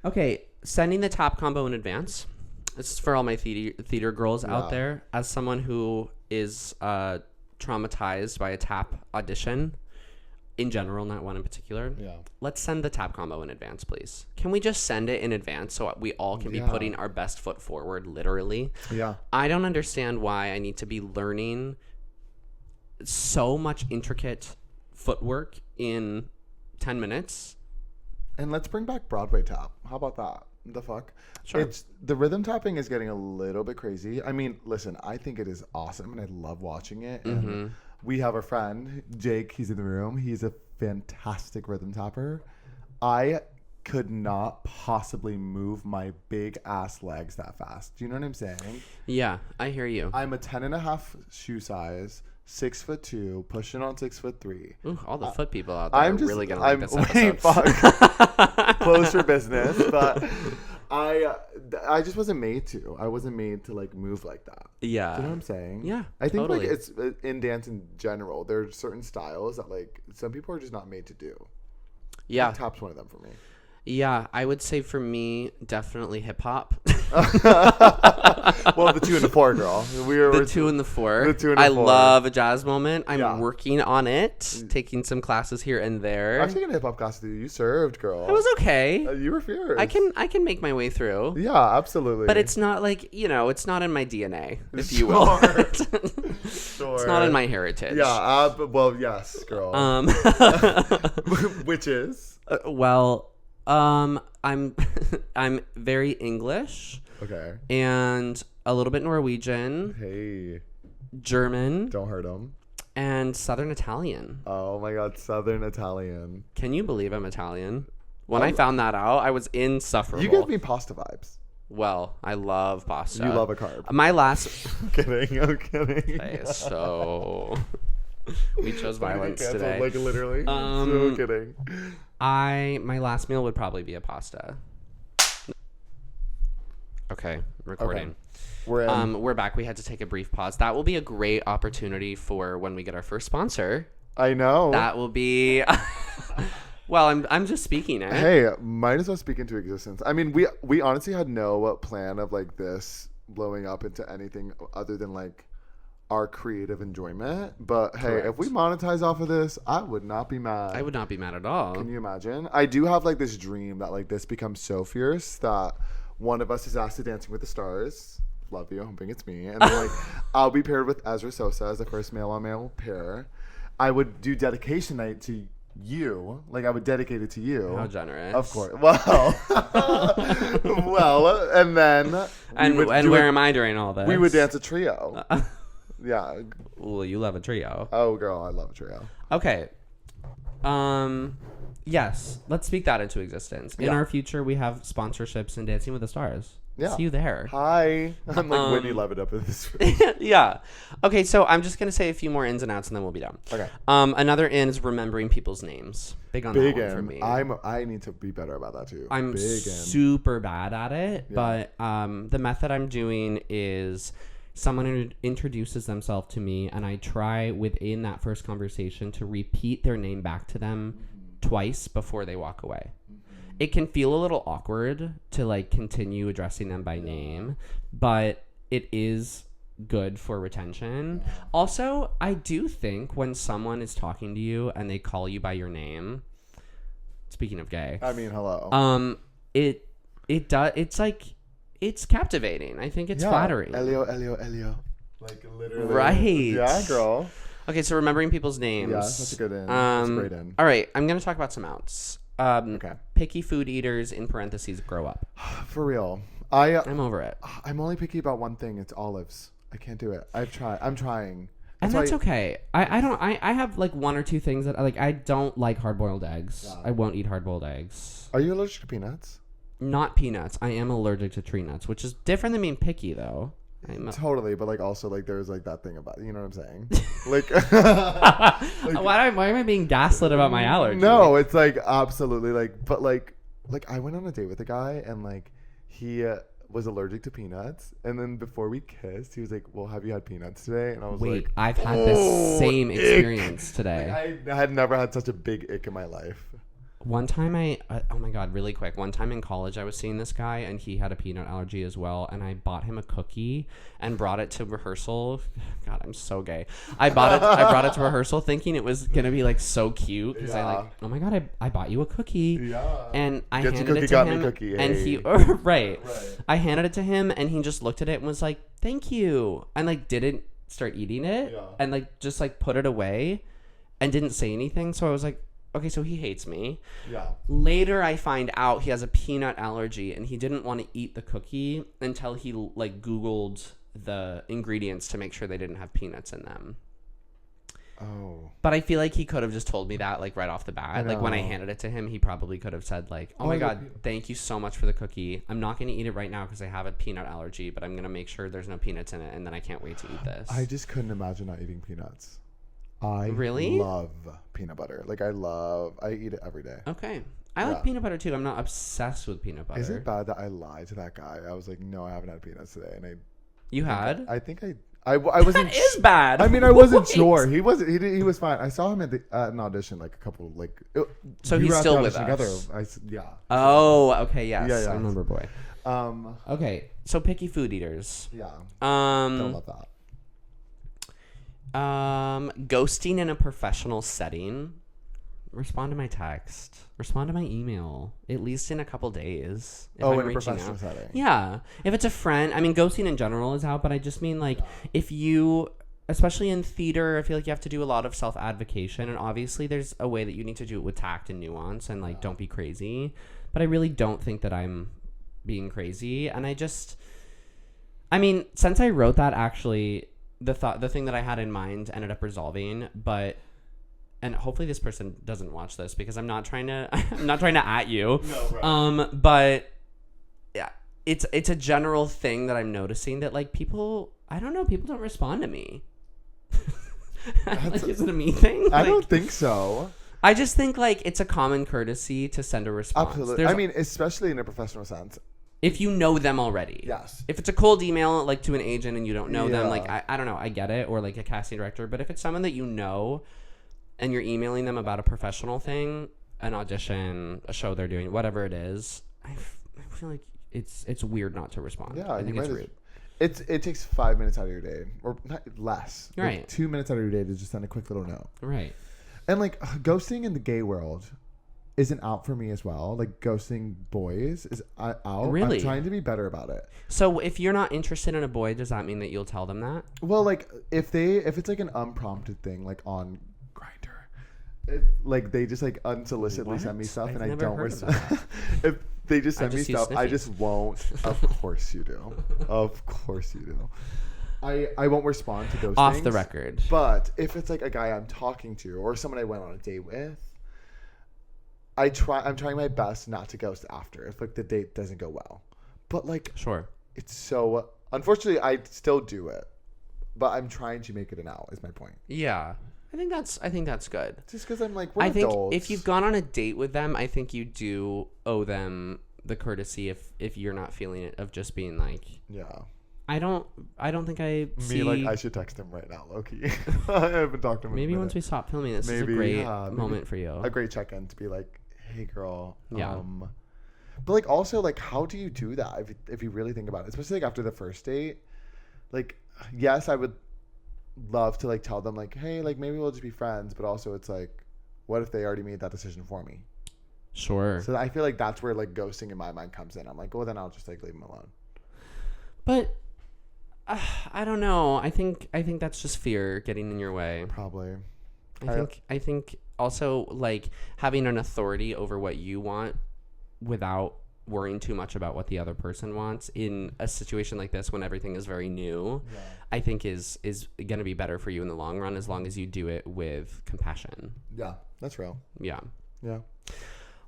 [SPEAKER 1] Okay. Sending the top combo in advance. This is for all my theater girls out there. As someone who is traumatized by a tap audition, in general, not one in particular.
[SPEAKER 2] Yeah.
[SPEAKER 1] Let's send the tap combo in advance, please. Can we just send it in advance so we all can be putting our best foot forward, literally?
[SPEAKER 2] Yeah.
[SPEAKER 1] I don't understand why I need to be learning so much intricate footwork in 10 minutes.
[SPEAKER 2] And let's bring back Broadway tap. How about that? The fuck?
[SPEAKER 1] Sure.
[SPEAKER 2] The rhythm tapping is getting a little bit crazy. I mean, listen, I think it is awesome and I love watching it. And we have a friend, Jake, he's in the room. He's a fantastic rhythm tapper. I could not possibly move my big ass legs that fast. Do you know what I'm saying?
[SPEAKER 1] Yeah, I hear you.
[SPEAKER 2] I'm a 10.5 shoe size, 6'2", pushing on 6'3".
[SPEAKER 1] Ooh, all the foot people out there
[SPEAKER 2] I'm
[SPEAKER 1] are
[SPEAKER 2] just
[SPEAKER 1] really gonna like this
[SPEAKER 2] wait,
[SPEAKER 1] episode.
[SPEAKER 2] fuck. Close your business. But I just wasn't made to. I wasn't made to like move like that.
[SPEAKER 1] Yeah.
[SPEAKER 2] Do you know what I'm saying?
[SPEAKER 1] Yeah,
[SPEAKER 2] I think
[SPEAKER 1] totally.
[SPEAKER 2] like it's in dance in general. There are certain styles that like some people are just not made to do.
[SPEAKER 1] Yeah.
[SPEAKER 2] Like, tap's one of them for me.
[SPEAKER 1] Yeah, I would say for me, definitely hip hop.
[SPEAKER 2] Well, the 2 and the 4, girl.
[SPEAKER 1] The 2 and the 4.
[SPEAKER 2] The 2 and the 4.
[SPEAKER 1] I love a jazz moment. I'm
[SPEAKER 2] Yeah.
[SPEAKER 1] working on it, taking some classes here and there.
[SPEAKER 2] I've taken a hip hop class with you. You served, girl.
[SPEAKER 1] It was okay.
[SPEAKER 2] You were fierce.
[SPEAKER 1] I can make my way through.
[SPEAKER 2] Yeah, absolutely.
[SPEAKER 1] But it's not like, it's not in my DNA, if you will.
[SPEAKER 2] Sure.
[SPEAKER 1] It's not in my heritage.
[SPEAKER 2] Yeah, well, yes, girl. Which is?
[SPEAKER 1] I'm very English
[SPEAKER 2] Okay.
[SPEAKER 1] and a little bit Norwegian,
[SPEAKER 2] Hey,
[SPEAKER 1] German,
[SPEAKER 2] don't hurt him.
[SPEAKER 1] and Southern Italian.
[SPEAKER 2] Oh my God, Southern Italian.
[SPEAKER 1] Can you believe I'm Italian? When I found that out, I was insufferable.
[SPEAKER 2] You give me pasta vibes.
[SPEAKER 1] Well, I love pasta.
[SPEAKER 2] You love a carb.
[SPEAKER 1] My last...
[SPEAKER 2] I'm kidding.
[SPEAKER 1] Okay, so... we chose violence today.
[SPEAKER 2] Like literally. So kidding.
[SPEAKER 1] My last meal would probably be a pasta. Okay, recording.
[SPEAKER 2] Okay. We're in.
[SPEAKER 1] We're back. We had to take a brief pause. That will be a great opportunity for when we get our first sponsor.
[SPEAKER 2] I know.
[SPEAKER 1] That will be Well, I'm just speaking it.
[SPEAKER 2] Hey, might as well speak into existence. I mean, we honestly had no plan of like this blowing up into anything other than like our creative enjoyment. But hey,
[SPEAKER 1] Correct.
[SPEAKER 2] if we monetize off of this, I would not be mad.
[SPEAKER 1] I would not be mad at all.
[SPEAKER 2] Can you imagine? I do have like this dream that like this becomes so fierce that one of us is asked to Dancing with the Stars. Love you, hoping it's me. And then like I'll be paired with Ezra Sosa as the first male on male pair. I would do dedication night to you. Like I would dedicate it to you.
[SPEAKER 1] How generous.
[SPEAKER 2] Of course. Well, well, and then
[SPEAKER 1] where am I during all this?
[SPEAKER 2] we would dance a trio. Yeah.
[SPEAKER 1] Well, you love a trio.
[SPEAKER 2] Oh, girl, I love a trio.
[SPEAKER 1] Okay. Yes. Let's speak that into existence. In
[SPEAKER 2] Yeah.
[SPEAKER 1] our future, we have sponsorships in Dancing with the Stars.
[SPEAKER 2] Yeah.
[SPEAKER 1] See you there.
[SPEAKER 2] Hi. I'm like Whitney Lovett up in this.
[SPEAKER 1] Yeah. Okay, so I'm just gonna say a few more ins and outs, and then we'll be done.
[SPEAKER 2] Okay.
[SPEAKER 1] Another in is remembering people's names. Big on
[SPEAKER 2] Big
[SPEAKER 1] that one for
[SPEAKER 2] in.
[SPEAKER 1] me.
[SPEAKER 2] I need to be better about that too.
[SPEAKER 1] I'm
[SPEAKER 2] Big in.
[SPEAKER 1] super bad at it,
[SPEAKER 2] Yeah.
[SPEAKER 1] but the method I'm doing is someone introduces themselves to me, and I try within that first conversation to repeat their name back to them twice before they walk away. It can feel a little awkward to like continue addressing them by name, but it is good for retention. Also, I do think when someone is talking to you and they call you by your name, speaking of gay,
[SPEAKER 2] I mean, hello.
[SPEAKER 1] it's like it's captivating. I think it's flattering.
[SPEAKER 2] Elio. Like literally.
[SPEAKER 1] Right.
[SPEAKER 2] Yeah, girl.
[SPEAKER 1] Okay, so remembering people's names.
[SPEAKER 2] Yeah, that's a good in. That's a great in.
[SPEAKER 1] All right, I'm gonna talk about some outs.
[SPEAKER 2] Okay.
[SPEAKER 1] Picky food eaters, in parentheses, grow up.
[SPEAKER 2] For real. I'm
[SPEAKER 1] over it.
[SPEAKER 2] I'm only picky about one thing. It's olives. I can't do it. I'm trying.
[SPEAKER 1] And that's
[SPEAKER 2] why-
[SPEAKER 1] okay. I have like one or two things that I don't like hard-boiled eggs.
[SPEAKER 2] Yeah.
[SPEAKER 1] I won't eat hard-boiled eggs.
[SPEAKER 2] Are you allergic to peanuts?
[SPEAKER 1] Not peanuts. I am allergic to tree nuts, which is different than being picky though.
[SPEAKER 2] Totally, but like also like there's like that thing about you know what I'm saying? Like,
[SPEAKER 1] why am I being gaslit about my allergy?
[SPEAKER 2] no, it's like absolutely like, but like I went on a date with a guy and like he was allergic to peanuts, and then before we kissed, he was like, "Well, have you had peanuts today?" And I was
[SPEAKER 1] Wait,
[SPEAKER 2] like,
[SPEAKER 1] I've had the same
[SPEAKER 2] ick.
[SPEAKER 1] experience today.
[SPEAKER 2] I had never had such a big ick in my life.
[SPEAKER 1] One time oh my God, really quick. One time in college, I was seeing this guy and he had a peanut allergy as well. And I bought him a cookie and brought it to rehearsal. God, I'm so gay. I brought it to rehearsal thinking it was going to be like so cute. Cause I like, oh my God, I bought you a cookie.
[SPEAKER 2] Yeah.
[SPEAKER 1] And I
[SPEAKER 2] Get your
[SPEAKER 1] handed
[SPEAKER 2] cookie,
[SPEAKER 1] it to
[SPEAKER 2] got me
[SPEAKER 1] him.
[SPEAKER 2] cookie,
[SPEAKER 1] And
[SPEAKER 2] hey.
[SPEAKER 1] he, right.
[SPEAKER 2] Right.
[SPEAKER 1] I handed it to him and he just looked at it and was like, thank you. And like didn't start eating it.
[SPEAKER 2] Yeah.
[SPEAKER 1] And like just like put it away and didn't say anything. So I was like, okay, so he hates me.
[SPEAKER 2] Yeah.
[SPEAKER 1] Later, I find out he has a peanut allergy, and he didn't want to eat the cookie until he like Googled the ingredients to make sure they didn't have peanuts in them.
[SPEAKER 2] Oh.
[SPEAKER 1] But I feel like he could have just told me that like right off the bat. Like when I handed it to him, he probably could have said like, "Oh my God, thank you so much for the cookie. I'm not going to eat it right now because I have a peanut allergy, but I'm going to make sure there's no peanuts in it, and then I can't wait to eat this."
[SPEAKER 2] I just couldn't imagine not eating peanuts. I
[SPEAKER 1] Really?
[SPEAKER 2] love peanut butter. Like I eat it every day.
[SPEAKER 1] Okay. I like
[SPEAKER 2] Yeah.
[SPEAKER 1] peanut butter too. I'm not obsessed with peanut butter.
[SPEAKER 2] Is it bad that I lied to that guy? I was like, no, I haven't had peanuts today, and
[SPEAKER 1] You had?
[SPEAKER 2] I think I wasn't.
[SPEAKER 1] That is bad.
[SPEAKER 2] I mean, I wasn't
[SPEAKER 1] Wait.
[SPEAKER 2] sure. He wasn't. He was fine. I saw him at an audition, like a couple, like.
[SPEAKER 1] So
[SPEAKER 2] we
[SPEAKER 1] he's
[SPEAKER 2] were at
[SPEAKER 1] still
[SPEAKER 2] the
[SPEAKER 1] with
[SPEAKER 2] audition
[SPEAKER 1] us.
[SPEAKER 2] Yeah.
[SPEAKER 1] Oh, okay, yes.
[SPEAKER 2] Yeah, yeah.
[SPEAKER 1] I remember, boy. Okay, so picky food eaters.
[SPEAKER 2] Yeah. Don't
[SPEAKER 1] Um,
[SPEAKER 2] love that.
[SPEAKER 1] ghosting in a professional setting. Respond to my text. Respond to my email. At least in a couple days. If I'm
[SPEAKER 2] In a
[SPEAKER 1] reaching
[SPEAKER 2] professional
[SPEAKER 1] out.
[SPEAKER 2] setting.
[SPEAKER 1] Yeah. If it's a friend, I mean, ghosting in general is out, but I just mean like if you, especially in theater, I feel like you have to do a lot of self-advocation, and obviously there's a way that you need to do it with tact and nuance and like don't be crazy. But I really don't think that I'm being crazy, and I mean, since I wrote that, actually, the thing that I had in mind ended up resolving, and hopefully this person doesn't watch this because I'm not trying to at you.
[SPEAKER 2] No, right.
[SPEAKER 1] But yeah, it's a general thing that I'm noticing that like people don't respond to me. Like, is it a me thing?
[SPEAKER 2] I
[SPEAKER 1] Like,
[SPEAKER 2] don't think so.
[SPEAKER 1] I just think like it's a common courtesy to send a response.
[SPEAKER 2] Absolutely. I mean, especially in a professional sense.
[SPEAKER 1] if you know them already.
[SPEAKER 2] Yes.
[SPEAKER 1] If it's a cold email like to an agent and you don't know them, like
[SPEAKER 2] Yeah.
[SPEAKER 1] I don't know, I get it, or like a casting director, but if it's someone that you know and you're emailing them about a professional thing, an audition, a show they're doing, whatever it is, I feel like it's weird not to respond.
[SPEAKER 2] Yeah,
[SPEAKER 1] I think it's rude.
[SPEAKER 2] It takes 5 minutes out of your day, or not, less.
[SPEAKER 1] Right.
[SPEAKER 2] Like 2 minutes out of your day to just send a quick little note.
[SPEAKER 1] Right.
[SPEAKER 2] And like ghosting in the gay world isn't out for me as well. Like ghosting boys is out.
[SPEAKER 1] Really?
[SPEAKER 2] I'm trying to be better about it.
[SPEAKER 1] So if you're not interested in a boy, does that mean that you'll tell them that?
[SPEAKER 2] Well, like if it's like an unprompted thing, like on Grindr, like they just like unsolicitedly send me stuff, and I don't respond. If they just send me stuff, I just won't. Of course you do. Of course you do. I won't respond to those
[SPEAKER 1] Off
[SPEAKER 2] things.
[SPEAKER 1] the record.
[SPEAKER 2] But if it's like a guy I'm talking to or someone I went on a date with, I'm trying my best not to ghost after if like the date doesn't go well. But like
[SPEAKER 1] Sure.
[SPEAKER 2] it's so unfortunately I still do it. But I'm trying to make it an out is my point.
[SPEAKER 1] Yeah. I think that's good.
[SPEAKER 2] Just because I'm like, we're
[SPEAKER 1] I think
[SPEAKER 2] adults.
[SPEAKER 1] if you've gone on a date with them, I think you do owe them the courtesy if you're not feeling it of just being like,
[SPEAKER 2] yeah.
[SPEAKER 1] I don't think I see.
[SPEAKER 2] Me, like, I should text him right now, low-key. I haven't talked to him
[SPEAKER 1] Maybe
[SPEAKER 2] in a
[SPEAKER 1] once we
[SPEAKER 2] minute.
[SPEAKER 1] stop filming, this is a great moment for you.
[SPEAKER 2] A great check-in to be like, hey, girl.
[SPEAKER 1] Yeah.
[SPEAKER 2] But, like, also, like, how do you do that if you really think about it? Especially, like, after the first date. Like, yes, I would love to, like, tell them, like, hey, like, maybe we'll just be friends. But also, it's like, what if they already made that decision for me?
[SPEAKER 1] Sure.
[SPEAKER 2] So I feel like that's where, like, ghosting in my mind comes in. I'm like, well, then I'll just, like, leave them alone.
[SPEAKER 1] But I don't know. I think that's just fear getting in your way.
[SPEAKER 2] Probably.
[SPEAKER 1] I think also like having an authority over what you want without worrying too much about what the other person wants in a situation like this when everything is very new, I think is going to be better for you in the long run as long as you do it with compassion.
[SPEAKER 2] Yeah, that's real.
[SPEAKER 1] Yeah.
[SPEAKER 2] Yeah.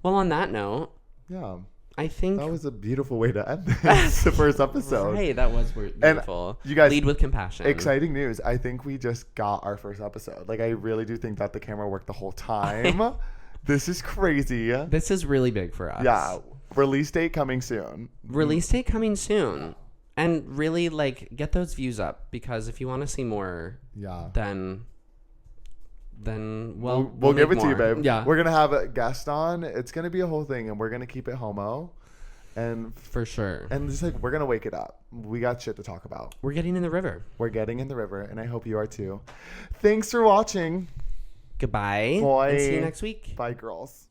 [SPEAKER 1] Well, on that note,
[SPEAKER 2] yeah.
[SPEAKER 1] I think
[SPEAKER 2] That was a beautiful way to end this, the first episode.
[SPEAKER 1] Hey, that was beautiful.
[SPEAKER 2] And you guys,
[SPEAKER 1] lead with compassion.
[SPEAKER 2] Exciting news. I think we just got our first episode. Like, I really do think that the camera worked the whole time. This is crazy.
[SPEAKER 1] This is really big for us.
[SPEAKER 2] Yeah. Release date coming soon.
[SPEAKER 1] Release date coming soon. And really, like, get those views up because if you want to see more, then we'll
[SPEAKER 2] give it
[SPEAKER 1] more.
[SPEAKER 2] to you, babe.
[SPEAKER 1] Yeah.
[SPEAKER 2] We're going to have a guest on. It's going to be a whole thing, and we're going to keep it homo. And
[SPEAKER 1] for sure.
[SPEAKER 2] And just like, we're going to wake it up. We got shit to talk about.
[SPEAKER 1] We're getting in the river.
[SPEAKER 2] We're getting in the river, and I hope you are too. Thanks for watching.
[SPEAKER 1] Goodbye.
[SPEAKER 2] Bye.
[SPEAKER 1] And see you next week.
[SPEAKER 2] Bye, girls.